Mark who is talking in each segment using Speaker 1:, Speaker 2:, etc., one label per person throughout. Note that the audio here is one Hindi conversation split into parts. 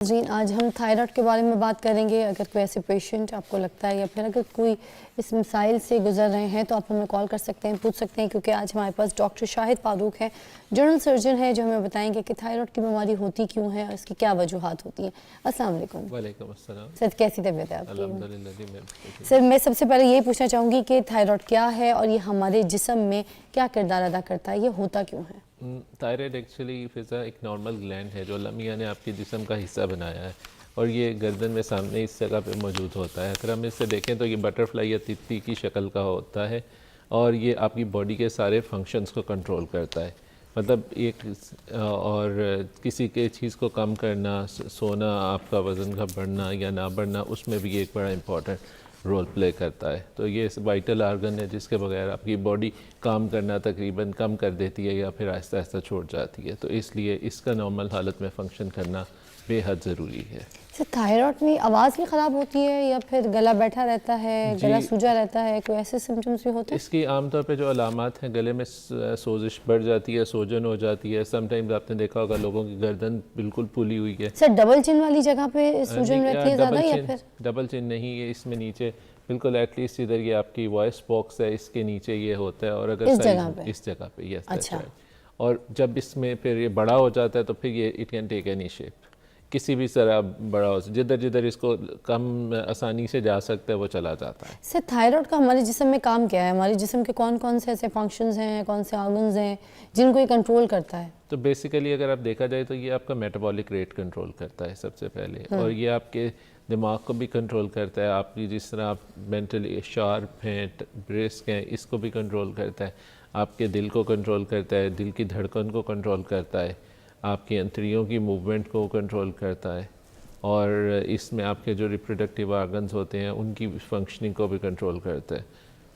Speaker 1: नाज़रीन, आज हम थायराइड के बारे में बात करेंगे। अगर कोई ऐसे पेशेंट आपको लगता है या फिर अगर कोई इस मसाइल से गुजर रहे हैं तो आप हमें कॉल कर सकते हैं, पूछ सकते हैं, क्योंकि आज हमारे पास डॉक्टर शाहिद फारूक हैं, जनरल सर्जन है, जो हमें बताएंगे कि थायराइड की बीमारी होती क्यों है और इसकी क्या वजूहात होती हैं। अस्सलाम वालेकुम।
Speaker 2: वालेकुम अस्सलाम।
Speaker 1: सर, कैसी तबीयत है आपकी?
Speaker 2: अल्हम्दुलिल्लाह जी, मैं
Speaker 1: सर, मैं सबसे पहले यही पूछना चाहूँगी कि थायराइड क्या है और ये हमारे जिस्म में क्या किरदार अदा करता है, ये होता क्यों है?
Speaker 2: थायराइड एक्चुअली फिज़ा एक नॉर्मल ग्लैंड है जो अल्लाह मियां ने आपके जिस्म का हिस्सा बनाया है और ये गर्दन में सामने इस जगह पे मौजूद होता है। अगर हम इससे देखें तो ये बटरफ्लाई या तितली की शक्ल का होता है और ये आपकी बॉडी के सारे फंक्शंस को कंट्रोल करता है। मतलब एक और किसी के चीज़ को कम करना, सोना, आपका वज़न का बढ़ना या ना बढ़ना, उसमें भी एक बड़ा इम्पॉर्टेंट रोल प्ले करता है। तो ये वाइटल आर्गन है जिसके बगैर आपकी बॉडी काम करना तकरीबन कम कर देती है या फिर आहिस्ता आहिस्ता छोड़ जाती है। तो इसलिए इसका नॉर्मल हालत में फ़ंक्शन करना बेहद ज़रूरी है।
Speaker 1: सर, थायराइड में आवाज़ भी ख़राब होती है या फिर गला बैठा रहता है, गला सूजा रहता है, कोई ऐसे सिम्टम्स भी होते हैं?
Speaker 2: इसकी आमतौर पे जो अलामात हैं, गले में सोजिश बढ़ जाती है, सोजन हो जाती है। समटाइम्स आपने देखा होगा लोगों की गर्दन बिल्कुल फूली हुई है।
Speaker 1: सर, डबल चिन वाली जगह पे सूजन रहती है ज़्यादा या फिर?
Speaker 2: डबल चिन नहीं है, इसमें नीचे बिल्कुल एटलीस्ट इधर ये आपकी वॉइस बॉक्स है, इसके नीचे ये होता है। और अगर
Speaker 1: इस जगह
Speaker 2: पे यस।
Speaker 1: अच्छा।
Speaker 2: और जब इसमें फिर ये बड़ा हो जाता है तो फिर ये it can take any shape, किसी भी तरह बड़ा हो, जिधर जिधर इसको कम आसानी से जा सकता है वो चला जाता है।
Speaker 1: सर, थायराइड का हमारे जिस्म में काम क्या है? हमारे जिस्म के कौन कौन से ऐसे फंक्शंस हैं, कौन से ऑर्गन्स हैं जिनको ये कंट्रोल करता है?
Speaker 2: तो बेसिकली अगर आप देखा जाए तो ये आपका मेटाबॉलिक रेट कंट्रोल करता है सबसे पहले, और ये आपके दिमाग को भी कंट्रोल करता है। आपकी जिस तरह आप मेंटली शार्प हैं, ब्रिस्क हैं, इसको भी कंट्रोल करता है। आपके दिल को कंट्रोल करता है, दिल की धड़कन को कंट्रोल करता है, आपकी अंतड़ियों की मूवमेंट को कंट्रोल करता है, और इसमें आपके जो रिप्रोडक्टिव आर्गन्स होते हैं उनकी फंक्शनिंग को भी कंट्रोल करता है।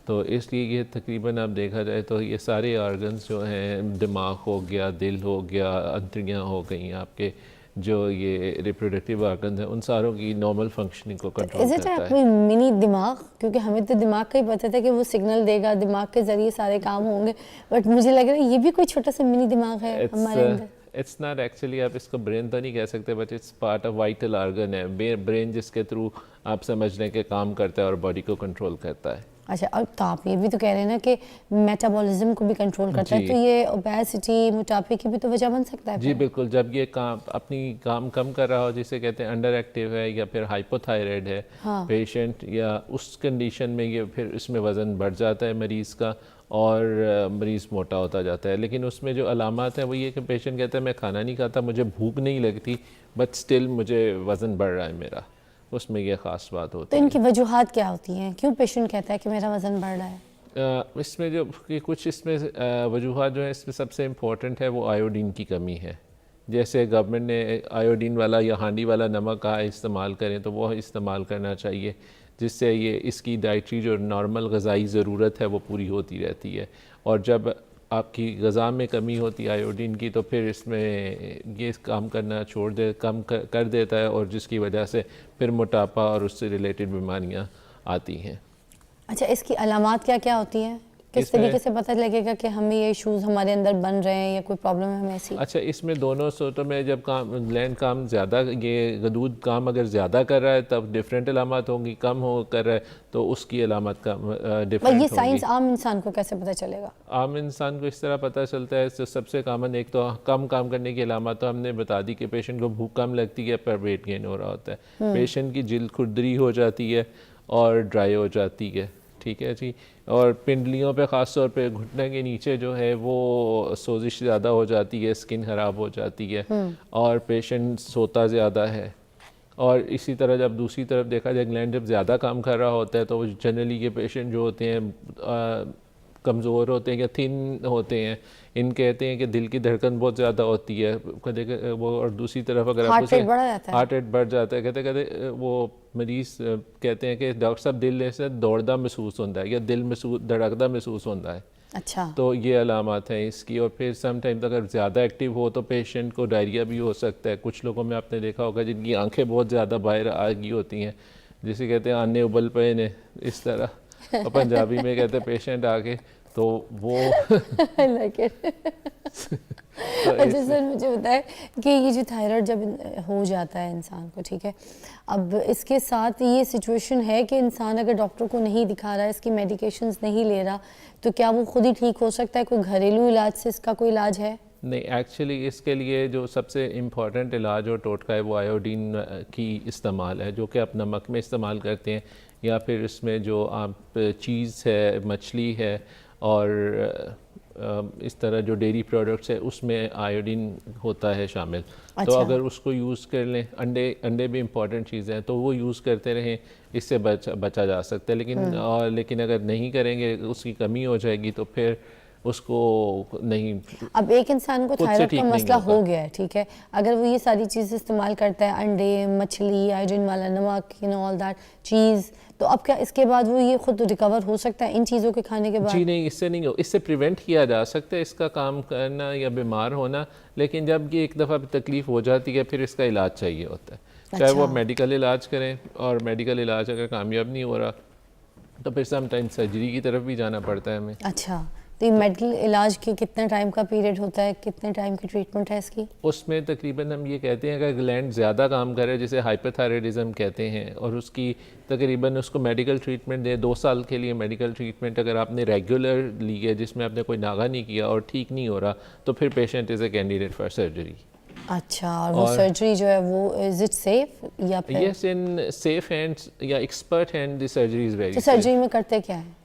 Speaker 2: तो इसलिए ये तकरीबन आप देखा जाए तो ये सारे आर्गन्स जो हैं, दिमाग हो गया, दिल हो गया, अंतड़ियाँ हो गई, आपके जो ये रिप्रोडक्टिव आर्गन्स हैं, उन सारों की नॉर्मल फंक्शनिंग को कंट्रोल करता है।
Speaker 1: कोई मिनी दिमाग? क्योंकि हमें तो दिमाग का ही पता था कि वो सिग्नल देगा, दिमाग के ज़रिए सारे काम होंगे, बट मुझे लग रहा है ये भी कोई छोटा सा मिनी दिमाग है हमारे अंदर।
Speaker 2: इट्स नॉट एक्चुअली, आप इसको ब्रेन तो नहीं कह सकते, but it's part of vital organ है। ब्रेन जिसके थ्रू आप समझने के काम करता है और बॉडी को कंट्रोल करता है।
Speaker 1: अच्छा, और तो आप ये भी तो कह रहे हैं ना कि मेटाबॉलिज्म को भी कंट्रोल करता है, तो ये ओबेसिटी, मोटापे की भी तो वजह बन सकता है?
Speaker 2: जी बिल्कुल, जब ये काम अपनी काम कम कर रहा हो, जिसे कहते हैं अंडर एक्टिव है या फिर हाइपोथायराइड है पेशेंट, या उस कंडीशन में ये फिर इसमें वज़न बढ़ जाता है मरीज़ का और मरीज़ मोटा होता जाता है। लेकिन उसमें जो अलामात हैं वो ये कि पेशेंट कहता है मैं खाना नहीं खाता, मुझे भूख नहीं लगती, बट स्टिल मुझे वज़न बढ़ रहा है मेरा, उसमें ये ख़ास बात होती है।
Speaker 1: तो इनकी वजूहात क्या होती हैं? क्यों पेशेंट कहता है कि मेरा वज़न बढ़ रहा है?
Speaker 2: इसमें जो कि कुछ इसमें वजूहात जो है, इसमें सबसे इम्पोर्टेंट है वो आयोडीन की कमी है। जैसे गवर्नमेंट ने आयोडीन वाला या हांडी वाला नमक का इस्तेमाल करें तो वो इस्तेमाल करना चाहिए, जिससे ये इसकी डाइटरी जो नॉर्मल ग़िज़ाई ज़रूरत है वो पूरी होती रहती है। और जब आपकी ग़िज़ा में कमी होती है आयोडीन की, तो फिर इसमें ये काम करना कम कर देता है, और जिसकी वजह से फिर मोटापा और उससे रिलेटेड बीमारियां आती हैं।
Speaker 1: अच्छा, इसकी अलामात क्या क्या होती हैं? किस तरीके से पता लगेगा कि हमें ये इशूज़ हमारे अंदर बन रहे हैं या कोई प्रॉब्लम है हमें ऐसी?
Speaker 2: अच्छा, इसमें दोनों सूरतों में जब ग्लैंड काम ज़्यादा, ये गदूद काम अगर ज़्यादा कर रहा है तब डिफरेंट अलामत होंगी, कम हो कर रहा है तो उसकी अलामत का डिफरेंट होगी।
Speaker 1: ये साइंस आम इंसान को कैसे पता चलेगा?
Speaker 2: आम इंसान को इस तरह पता चलता है, तो सबसे कॉमन एक तो कम काम करने की अलामत तो हमने बता दी कि पेशेंट को भूख कम लगती है पर वेट गेन हो रहा होता है, पेशेंट की जिल्द खुरदरी हो जाती है और ड्राई हो जाती है, ठीक है जी, और पिंडलियों पे ख़ास तौर पे घुटने के नीचे जो है वो सोजिश ज़्यादा हो जाती है, स्किन ख़राब हो जाती है, और पेशेंट सोता ज़्यादा है। और इसी तरह जब दूसरी तरफ देखा जाए, ग्लैंड जब ज़्यादा काम कर रहा होता है तो जनरली ये पेशेंट जो होते हैं कमज़ोर होते हैं या थिन होते हैं, इन कहते हैं कि दिल की धड़कन बहुत ज़्यादा होती है वो, और दूसरी तरफ अगर
Speaker 1: हार्ट रेट
Speaker 2: बढ़ जाता है, कहते कहते वो मरीज़ कहते हैं कि डॉक्टर साहब दिल से दौड़दा महसूस होता है या दिल धड़कदा महसूस होता है।
Speaker 1: अच्छा, तो
Speaker 2: ये अलामत हैं इसकी। और फिर समटाइम्स अगर ज़्यादा एक्टिव हो तो पेशेंट को डायरिया भी हो सकता है। कुछ लोगों में आपने देखा होगा जिनकी आंखें बहुत ज़्यादा बाहर आ गई होती हैं, जिसे कहते हैं आने उबल पे ने, इस तरह और पंजाबी में कहते हैं पेशेंट आके तो वो
Speaker 1: I like it.
Speaker 2: तो
Speaker 1: अच्छा सर, मुझे बताएं कि ये जो थायराइड जब हो जाता है इंसान को, ठीक है, अब इसके साथ ये सिचुएशन है कि इंसान अगर डॉक्टर को नहीं दिखा रहा है, इसकी मेडिकेशंस नहीं ले रहा, तो क्या वो खुद ही ठीक हो सकता है? कोई घरेलू इलाज से इसका कोई इलाज है?
Speaker 2: नहीं, एक्चुअली इसके लिए जो सबसे इम्पॉर्टेंट इलाज और टोटका है वो आयोडीन की इस्तेमाल है, जो कि आप नमक में इस्तेमाल करते हैं, या फिर इसमें जो आप चीज़ है, मछली है, और इस तरह जो डेयरी प्रोडक्ट्स है उसमें आयोडीन होता है शामिल। तो
Speaker 1: अच्छा।
Speaker 2: अगर उसको यूज़ कर लें, अंडे भी इम्पॉर्टेंट चीज़ हैं, तो वो यूज़ करते रहें, इससे बचा जा सकता है। लेकिन अगर नहीं करेंगे, उसकी कमी हो जाएगी, तो फिर उसको नहीं।
Speaker 1: अब एक इंसान को
Speaker 2: खुद से
Speaker 1: थायराइड
Speaker 2: ठीक
Speaker 1: का
Speaker 2: नहीं
Speaker 1: मसला
Speaker 2: होता।
Speaker 1: हो गया है, ठीक है, अगर वो ये सारी चीज़ इस्तेमाल करता है, अंडे, मछली, आयोडीन वाला नमक, ऑल दैट चीज़, तो अब क्या इसके बाद वो ये खुद रिकवर हो सकता है इन चीज़ों के खाने के बाद?
Speaker 2: जी नहीं, इससे नहीं हो, इससे प्रिवेंट किया जा सकता है इसका काम करना या बीमार होना, लेकिन जब ये एक दफ़ा तकलीफ़ हो जाती है फिर इसका इलाज चाहिए होता है। चाहे वो
Speaker 1: अच्छा।
Speaker 2: मेडिकल इलाज करें, और मेडिकल इलाज अगर कामयाब नहीं हो रहा तो फिर समटाइम सर्जरी की तरफ भी जाना पड़ता है हमें।
Speaker 1: अच्छा, तो ये मेडिकल इलाज के कितने टाइम का पीरियड होता है, कितने टाइम की ट्रीटमेंट है इसकी?
Speaker 2: उसमें तकरीबन हम ये कहते हैं, अगर ग्लैंड ज़्यादा काम करे, जिसे हाइपरथायराइडिज्म कहते हैं, और उसकी तकरीबन उसको मेडिकल ट्रीटमेंट दे 2 साल के लिए मेडिकल ट्रीटमेंट अगर आपने रेगुलर ली है, जिसमें आपने कोई नागा नहीं किया और ठीक नहीं हो रहा, तो फिर patient is a candidate for surgery.
Speaker 1: अच्छा, और वो सर्जरी जो है वो इज इट सेफ या फिर?
Speaker 2: यस, इन सेफ हैंड्स या expert hand the surgery is
Speaker 1: तो
Speaker 2: वेरी।
Speaker 1: सर्जरी में करते क्या है?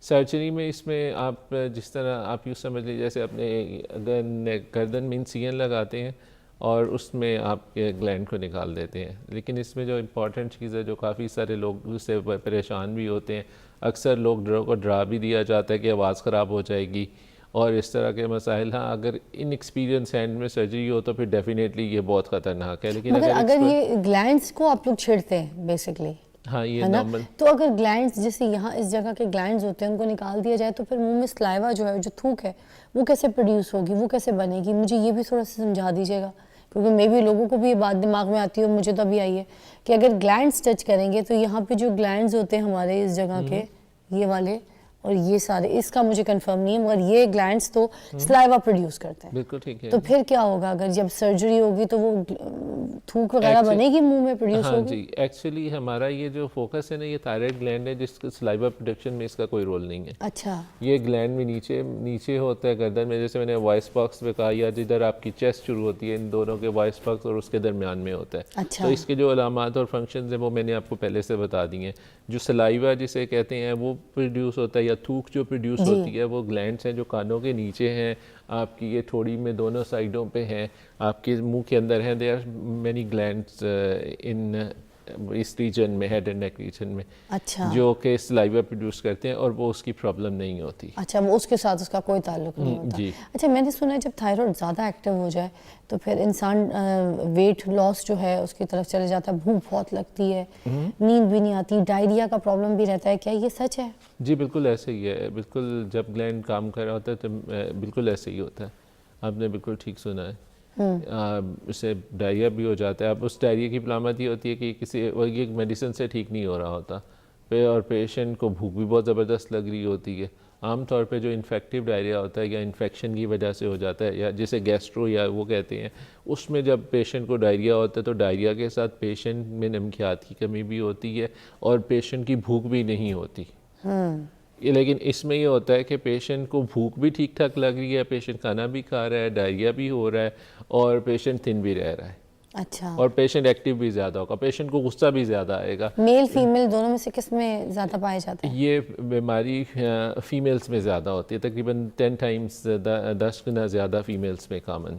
Speaker 2: सर्जरी में इसमें आप जिस तरह आप यूँ समझ लीजिए, जैसे अपने गर्दन में इंसिजन लगाते हैं और उसमें आप ग्लैंड को निकाल देते हैं। लेकिन इसमें जो इम्पॉर्टेंट चीज़ है, जो काफ़ी सारे लोग उससे परेशान भी होते हैं, अक्सर लोग को डरा भी दिया जाता है कि आवाज़ ख़राब हो जाएगी और इस तरह के मसाइल। हाँ, अगर इन एक्सपीरियंस हैंड में सर्जरी हो तो फिर डेफिनेटली ये बहुत ख़तरनाक है। लेकिन
Speaker 1: मगर अगर ये ग्लैंड्स को आप लोग छेड़ते हैं बेसिकली,
Speaker 2: हाँ, ये
Speaker 1: है ना,
Speaker 2: नॉर्मल।
Speaker 1: तो अगर ग्लैंड्स जैसे यहाँ इस जगह के ग्लैंड्स होते हैं उनको निकाल दिया जाए, तो फिर मुंह में स्लाइवा जो है, जो थूक है, वो कैसे प्रोड्यूस होगी, वो कैसे बनेगी? मुझे ये भी थोड़ा सा समझा दीजिएगा, क्योंकि मे भी लोगों को भी ये बात दिमाग में आती है, और मुझे तो अभी आई है कि अगर ग्लैंड्स टच करेंगे तो यहाँ पे जो ग्लैंड्स होते हैं हमारे इस जगह के, ये वाले और ये सारे, इसका मुझे कंफर्म नहीं है, मगर ये ग्लैंड्स तो स्लाइवा प्रोड्यूस करते हैं।
Speaker 2: बिल्कुल ठीक है।
Speaker 1: तो फिर क्या होगा अगर जब सर्जरी होगी, तो वो थूक वगैरह बनेगी मुंह में, प्रोड्यूस
Speaker 2: हाँ
Speaker 1: होगी?
Speaker 2: जी, एक्चुअली हमारा ये जो फोकस है ना, ये थायराइड ग्लैंड है, जिसका सलाइवा प्रोडक्शन में इसका कोई रोल नहीं है।
Speaker 1: अच्छा।
Speaker 2: ये ग्लैंड में नीचे होता है गर्दन में, जैसे मैंने वॉइस बॉक्स में कहा, या जिधर आपकी चेस्ट शुरू होती है, इन दोनों के वॉइस बॉक्स और उसके दरमियान में होता है।
Speaker 1: अच्छा।
Speaker 2: तो इसके जो अलामात और फंक्शंस हैं वो मैंने आपको पहले से बता दिए हैं। जो सलाइवा जिसे कहते हैं वो प्रोड्यूस होता है, या थूक जो प्रोड्यूस होती है, वो ग्लैंड्स हैं जो कानों के नीचे हैं, आपकी ये थोड़ी में दोनों साइडों पे हैं, आपके मुंह के अंदर हैं। There are many glands in इस रीजन में, हेड एंड नेक रीजन में,
Speaker 1: अच्छा।
Speaker 2: जो कि सलाइवा प्रोड्यूस करते हैं, और वो उसकी प्रॉब्लम नहीं होती।
Speaker 1: अच्छा, वो उसके साथ उसका कोई ताल्लुक नहीं होता।
Speaker 2: जी।
Speaker 1: अच्छा, मैंने सुना है जब थायराइड ज़्यादा एक्टिव हो जाए तो फिर इंसान वेट लॉस जो है उसकी तरफ चले जाता है, भूख बहुत लगती है, नींद भी नहीं आती, डायरिया का प्रॉब्लम भी रहता है, क्या ये सच है?
Speaker 2: जी बिल्कुल ऐसे ही है। बिल्कुल जब ग्लैंड काम कर रहा होता है तो बिल्कुल ऐसे ही होता है। आपने बिल्कुल ठीक सुना है। उससे डायरिया भी हो जाता है। अब उस डायरिया की अलामत ये होती है कि किसी ये मेडिसिन से ठीक नहीं हो रहा होता, और पेशेंट को भूख भी बहुत ज़बरदस्त लग रही होती है। आम तौर पे जो इन्फेक्टिव डायरिया होता है या इन्फेक्शन की वजह से हो जाता है, या जिसे गैस्ट्रो या वो कहते हैं, उसमें जब पेशेंट को डायरिया होता है तो डायरिया के साथ पेशेंट में नमकियात की कमी भी होती है और पेशेंट की भूख भी नहीं होती। लेकिन इसमें ये होता है कि पेशेंट को भूख भी ठीक ठाक लग रही है, पेशेंट खाना भी खा रहा है, डायरिया भी हो रहा है, और पेशेंट थिन भी रह रहा है।
Speaker 1: अच्छा।
Speaker 2: और पेशेंट एक्टिव भी ज़्यादा होगा, पेशेंट को गुस्सा भी ज़्यादा आएगा।
Speaker 1: मेल फीमेल दोनों में से किस में ज़्यादा पाए जाते हैं?
Speaker 2: ये बीमारी फीमेल्स में ज़्यादा होती है, तकरीबन 10 टाइम्स 10 गुना ज़्यादा फीमेल्स में कॉमन